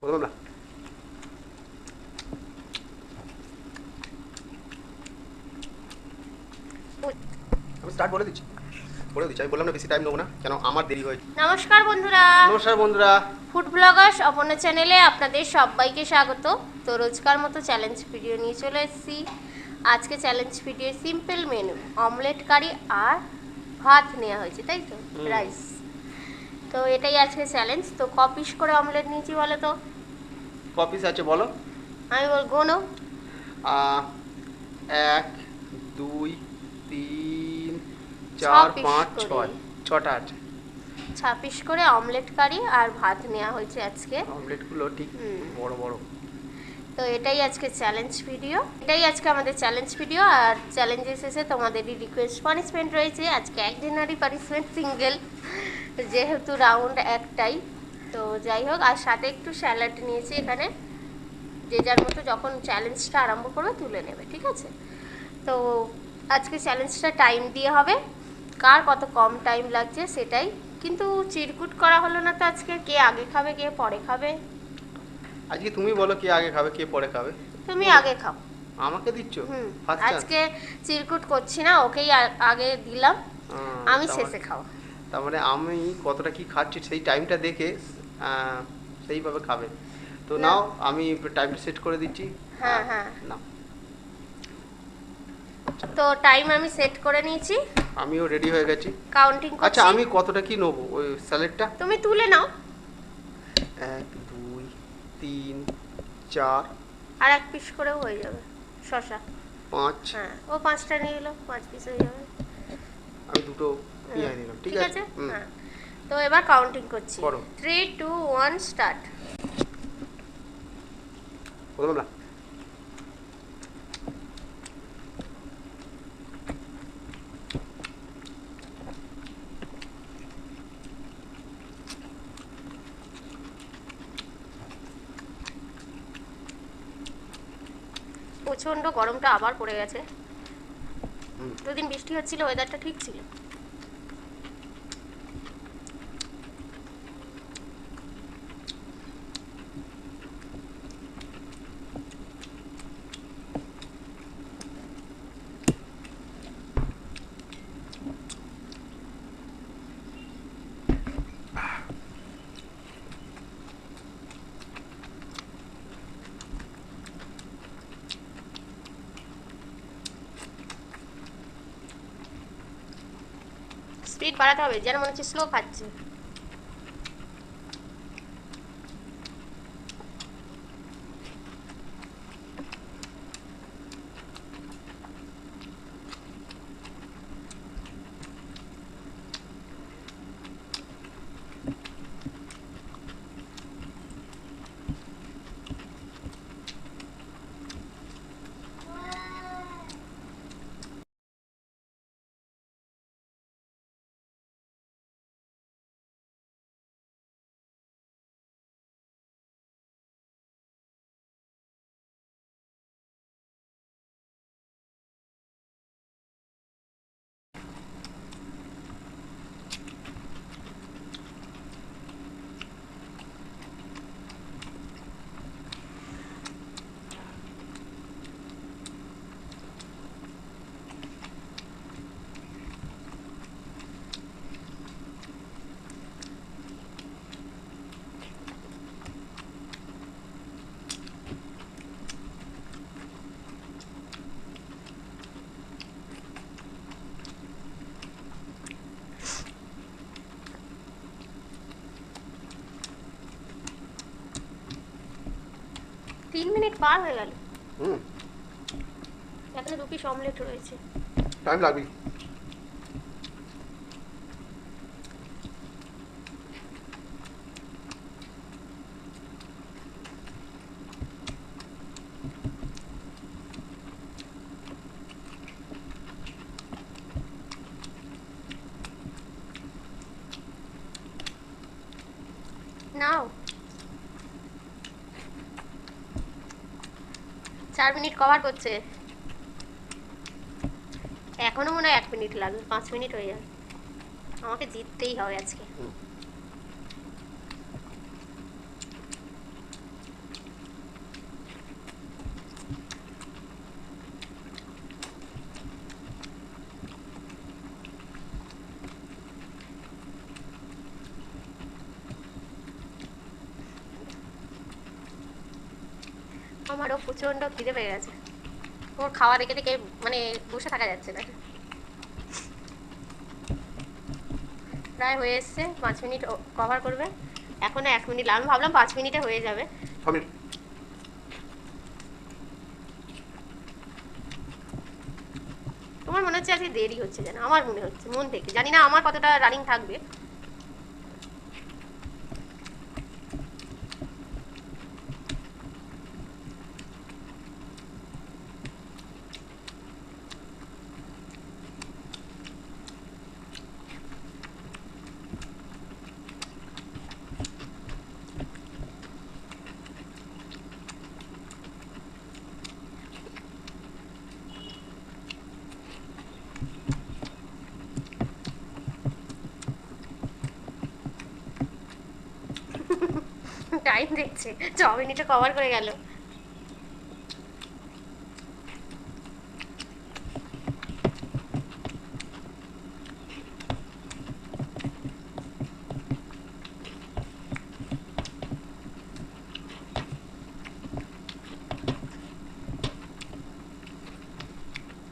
বললাম না, আমি স্টার্ট বলে দিচ্ছি আমি বললাম না বেশি টাইম নেবো না, কেন আমার দেরি হয়েছে। নমস্কার বন্ধুরা, নমস্কার বন্ধুরা। ফুড ব্লগার্স অপর্ণা চ্যানেলে আপনাদের সবাইকে স্বাগত। তো রোজকার মতো চ্যালেঞ্জ ভিডিও নিয়ে চলে এসেছি। আজকে challenge video simple menu, omelette curry আর ভাত নেওয়া হয়েছে, তাই তো, রাইস। তো এটাই আজকে চ্যালেঞ্জ। তো ক পিস করে অমলেট নিয়েছি বলো তো? ক পিস আছে বলো? আমি বল গোনো। 1 2 3 ছ 4 পিস 5 করে 6 ছটা আছে। 6 পিস করে অমলেট কারি আর ভাত নেওয়া হয়েছে আজকে। অমলেটগুলো ঠিক বড় বড়। তো এটাই আজকে চ্যালেঞ্জ ভিডিও, এটাই আজকে আমাদের চ্যালেঞ্জ ভিডিও। আর চ্যালেঞ্জের শেষে তোমাদেরই রিকোয়েস্ট পানিশমেন্ট রয়েছে। আজকে একদিনারই পানিশমেন্ট, সিঙ্গেল, যেহেতু রাউন্ড একটাই। তো যাই হোক, আর সাথে একটু স্যালাড নিয়েছি এখানে, যে যার মতো যখন চ্যালেঞ্জটা আরম্ভ করবে তুলে নেবে, ঠিক আছে? তো আজকে চ্যালেঞ্জটা টাইম দিয়ে হবে, কার কত কম টাইম লাগছে সেটাই। কিন্তু চিরকুট করা হলো না তো আজকে, কে আগে খাবে কে পরে খাবে। আজকে তুমি বলো কে আগে খাবে কে পরে খাবে। তুমি আগে খাও। আমাকে দিচ্ছ ফার্স্ট চান্স? আজকে চিরকুট করছি না, ওকেই আগে দিলাম, আমি শেষে খাও। তার মানে আমি কতটা কি খাচ্ছি সেই টাইমটা দেখে সেইভাবে খাবে। তো না। নাও আমি টাইমটা সেট করে দিচ্ছি। হ্যাঁ হ্যাঁ, নাও। তো টাইম আমি সেট করে নিয়েছি, আমিও রেডি হয়ে গেছি। কাউন্টিং আচ্ছা করছি। আমি কতটা কি নেবো ওই স্যালাডটা? তুমি তুলে নাও। 1 2 3 4 আর 1 পিস করেও হয়ে যাবে শসা। 5। হ্যাঁ, ও 5টা নিয়ে এলো, 5 পিস হয়ে যাবে। আমি দুটো পেঁয়াজ নিলাম, ঠিক আছে? হ্যাঁ, তো এবার কাউন্টিং করছি। করো। 3 2 1 স্টার্ট। বললাম না, প্রচন্ড গরমটা আবার পড়ে গেছে। দুদিন বৃষ্টি হচ্ছিল, ওয়েদারটা ঠিক ছিল। স্পিড বাড়াতে হবে, যেন মনে হচ্ছে স্লো খাচ্ছে। তিন মিনিট পার হয়ে গেল, হুম এখানে 2 পিস অমলেট রয়েছে। টাইম লাগবে। নাও, 4 মিনিট কভার করছে। এখনো মনে হয় 1 মিনিট লাগবে, 5 মিনিট হয়ে যাবে। আমাকে জিততেই হবে আজকে। আমারও প্রচণ্ড খিদে পেয়ে গেছে, ওর খাওয়া দেখে দেখে মানে বসে থাকা যাচ্ছে না। প্রায় হয়ে এসছে, 5 মিনিট কভার করবে, এখনো 1 মিনিট, আমি ভাবলাম 5 মিনিটে হয়ে যাবে। তোমার মনে হচ্ছে আজকে দেরি হচ্ছে যেন, আমার মনে হচ্ছে মন থেকে, জানি না আমার কতটা রানিং থাকবে। টাইম দেখছে, 6 মিনিটে কভার করে গেল।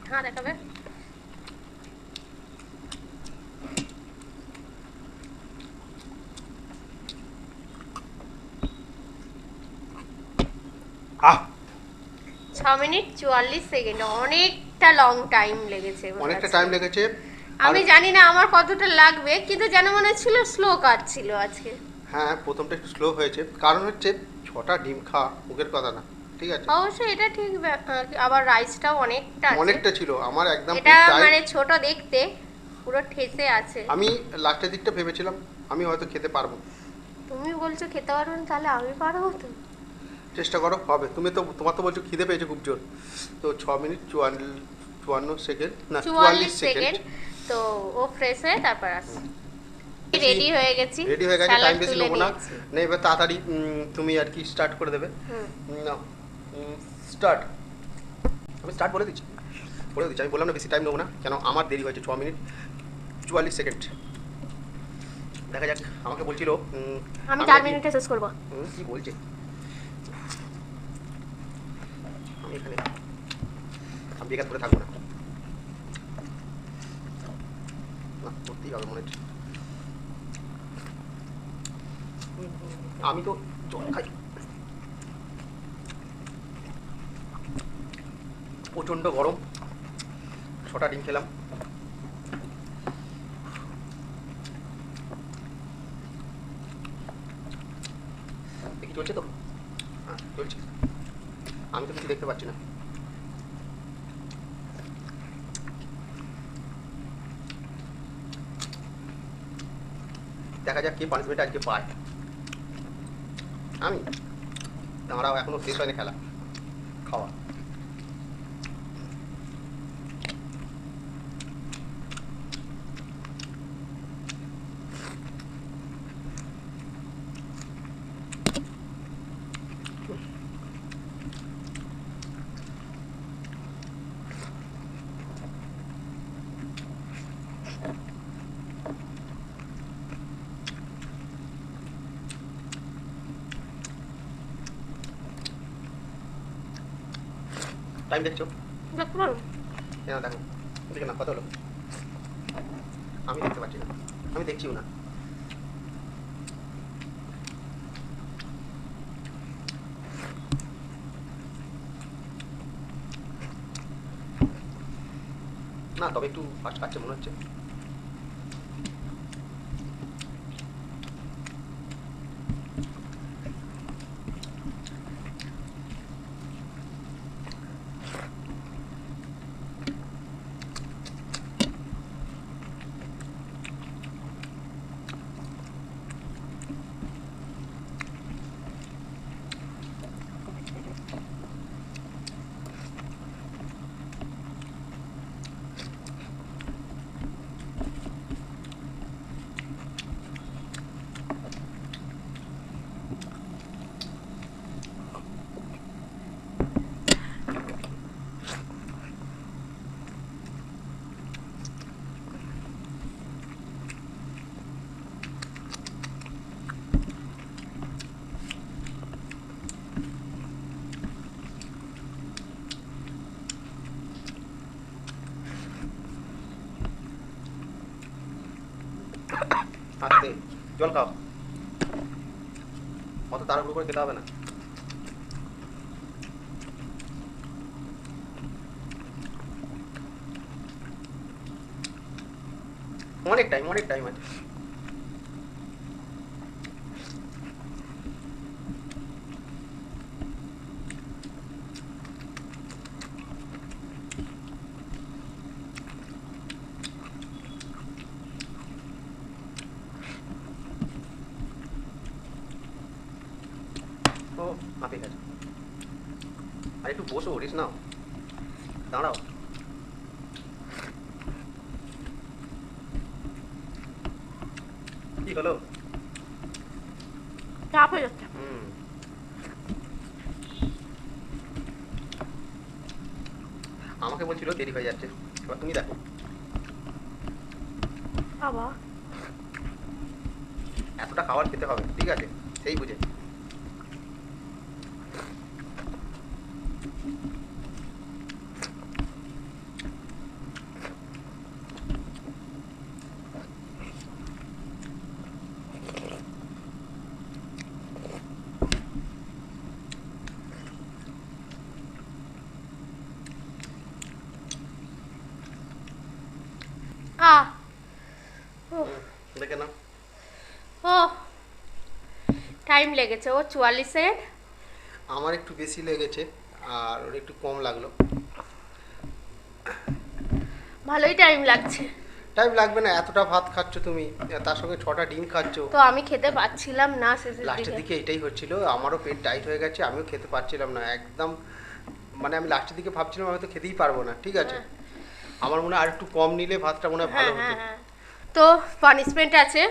হ্যাঁ দেখাবে। আহ 6 মিনিট 44 সেকেন্ড, অনেকটা লং টাইম লেগেছে, অনেকটা টাইম লেগেছে। আমি জানি না আমার কতটা লাগবে, কিন্তু যেন মনে হচ্ছিল স্লো কাট ছিল আজকে। হ্যাঁ, প্রথমটা একটু স্লো হয়েছে, কারণ হচ্ছে 6টা ডিম খাওয়া মুখের কথা না, ঠিক আছে? অবশ্যই এটা ঠিক, আবার রাইসটাও অনেকটা ছিল আমার একদম। এটা মানে ছোট দেখতে, পুরো ঠেসে আছে। আমি লাস্টের দিকটা ভেবেছিলাম আমি হয়তো খেতে পারবো। তুমি বলছো খেতে পারবে না, তাহলে আমি পারবো তো? চেষ্টা করো, হবে। তোমার তো বলছো খিদে পেয়েছে খুব জোর। তো 6 মিনিট 54 সেকেন্ড, না 44 সেকেন্ড। তো ও ফ্রেশ হয়ে তারপর আসছে। রেডি হয়ে গেছে, টাইম বেশি নেবো না। না, এবার তাড়াতাড়ি তুমি আর কি স্টার্ট করে দেবে। না, স্টার্ট। আমি স্টার্ট বলে দিচ্ছি। আমি বললাম না বেশি টাইম নেবো না, কেন আমার দেরি হয়েছে। 6 মিনিট 44 সেকেন্ড। দেখা যাক। আমাকে বলছিল আমি 4 মিনিটে শেষ করবো। কি বলছে? আমি এখানে বেকার করে থাকবো না, করতেই হবে মনে হচ্ছে। আমি তো জল খাই, প্রচণ্ড গরম। 6টা ডিম খেলাম। দেখি চলছে তো? হ্যাঁ চলছে। আমি তো কিছু দেখতে পাচ্ছি না। দেখা যাক কে পানিশমেন্ট আজকে পায়। আমি দাঁড়াও, এখনো শেষ হয়নি খেলা, খাওয়া। টাইম দেখছো? দেখতে পারো? হ্যাঁ দেখো, দেখে না কত হলো। আমি দেখতে পাচ্ছি না, আমি দেখছিও না। না, তবে একটু ফাস্ট কাটছে মনে হচ্ছে। আস্তে জল খাও, অত তাড়াহুড়ো করে খেতে হবে না। অনেক টাইম আছে। ও মাপে গেছে। আর একটু বসো, উঠিস নাও, দাঁড়াও। কি হলো? চাপ হয়ে যাচ্ছে। আমাকে বলছিল দেরি হয়ে যাচ্ছে, এবার তুমি দেখো। আবার এতটা খাবার খেতে হবে, ঠিক আছে, সেই বুঝে। দেখে নাও। ও টাইম লেগেছে, ও 44 সেকেন্ড। আমার একটু বেশি লেগেছে আর ওর একটু কম লাগলো। ভালোই টাইম লাগছে। টাইম লাগবে না, এতটা ভাত খাচ্ছ তুমি, তার সঙ্গে 6টা ডিম খাচ্ছ। তো আমি খেতে পাচ্ছিলাম না শেষের লাস্টের দিকে। দিকে এটাই হচ্ছিল, আমারও পেট টাইট হয়ে গেছে, আমিও খেতে পারছিলাম না একদম। মানে আমি লাস্টের দিকে ভাবছিলাম আমি তো খেতেই পারবো না, ঠিক আছে। আমার মনে হয় আর একটু কম নিলে ভাতটা মনে হয় ভালো হতো। তো পানিশমেন্ট আছে।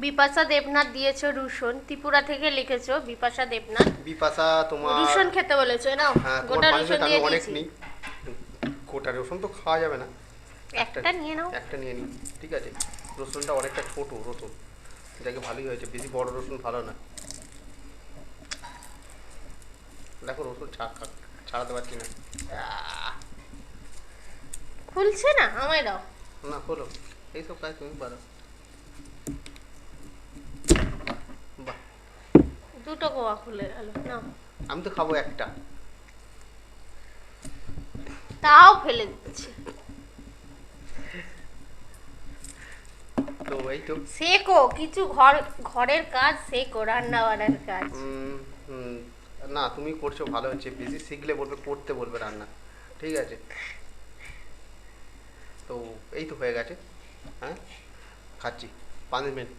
বিপাশা দেবনাথ দিয়েছো রুশন, ত্রিপুরা থেকে লিখেছো বিপাশা দেবনাথ। বিপাশা তোমার রুশন খেতে বলেছো না? হ্যাঁ, গোটা রুশন দিয়ে অনেক দিয়েছি। নেই, গোটা রসুন তো খাওয়া যাবে না। একটা নিয়ে নাও। একটা নিয়ে নিই, ঠিক আছে। রসুনটা অনেকটা ছোট রসুন, এটাকে ভালোই হয়েছে, বেশি বড় রসুন ভালো না। দেখো রসুন ছাড়াতে পারছি না। খুলছে না, আমায় দাও। না হলো, এইসব কাজ তুমি পারো। বাহ, দুটো গোয়া খুলে গেল না। আমি তো খাবো একটা। তাও ফেলে দিচ্ছি। তো এই তো শেখো কিছু, ঘরের কাজ শেখো, রান্না বান্নার কাজ। না তুমি করছো ভালো হচ্ছে, বেশি শিখলে বলবে, করতে বলবে রান্না, ঠিক আছে। তো এই তো হয়ে গেছে, হ্যাঁ খাচ্ছি 5 মিনিট।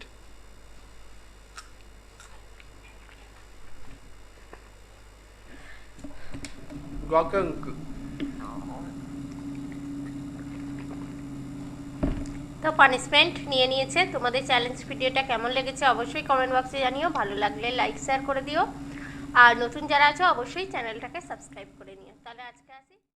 তো পানিশমেন্ট নিয়ে নিয়েছে। তোমাদের চ্যালেঞ্জ ভিডিওটা কেমন লেগেছে অবশ্যই কমেন্ট বক্সে জানিও। ভালো লাগলে লাইক শেয়ার করে দিও, আর নতুন যারা আছো অবশ্যই চ্যানেলটাকে সাবস্ক্রাইব করে নিও। তাহলে আজকে আসি।